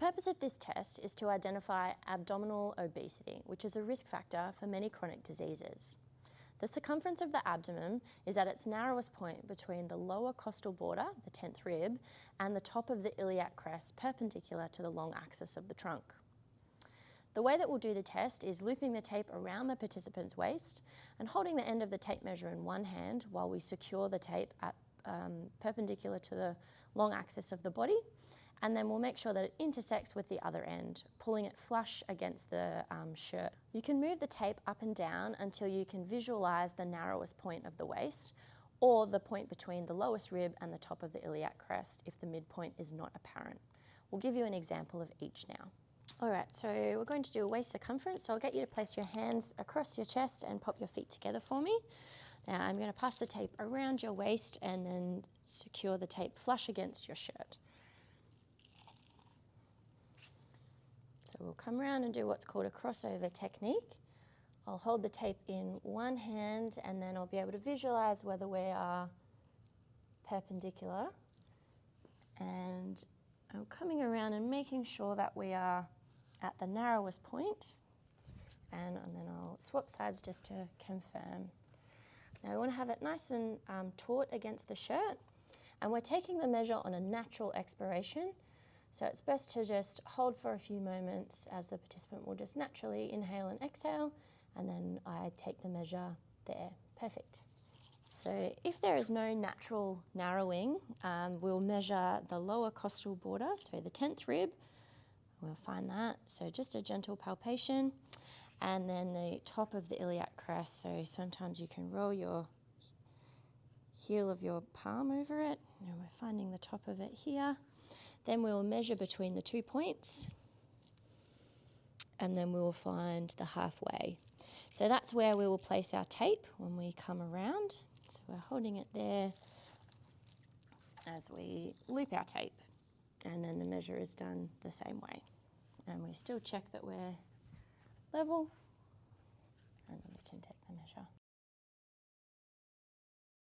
purpose of this test is to identify abdominal obesity, which is a risk factor for many chronic diseases. The circumference of the abdomen is at its narrowest point between the lower costal border, the 10th rib, and the top of the iliac crest perpendicular to the long axis of the trunk. The way that we'll do the test is looping the tape around the participant's waist and holding the end of the tape measure in one hand while we secure the tape at perpendicular to the long axis of the body, and then we'll make sure that it intersects with the other end, pulling it flush against the shirt. You can move the tape up and down until you can visualize the narrowest point of the waist or the point between the lowest rib and the top of the iliac crest if the midpoint is not apparent. We'll give you an example of each now. All right, so we're going to do a waist circumference. So I'll get you to place your hands across your chest and pop your feet together for me. Now I'm going to pass the tape around your waist and then secure the tape flush against your shirt. So we'll come around and do what's called a crossover technique. I'll hold the tape in one hand and then I'll be able to visualize whether we are perpendicular. And I'm coming around and making sure that we are at the narrowest point, and then I'll swap sides just to confirm. Now we want to have it nice and taut against the shirt, and we're taking the measure on a natural expiration, so it's best to just hold for a few moments as the participant will just naturally inhale and exhale, and then I take the measure there. Perfect. So if there is no natural narrowing, we'll measure the lower costal border, so the 10th rib. We'll find that, so just a gentle palpation, and then the top of the iliac crest. So sometimes you can roll your heel of your palm over it, and we're finding the top of it here. Then we'll measure between the 2 points, and then we will find the halfway. So that's where we will place our tape when we come around. So we're holding it there as we loop our tape, and then the measure is done the same way. And we still check that we're level, and then we can take the measure.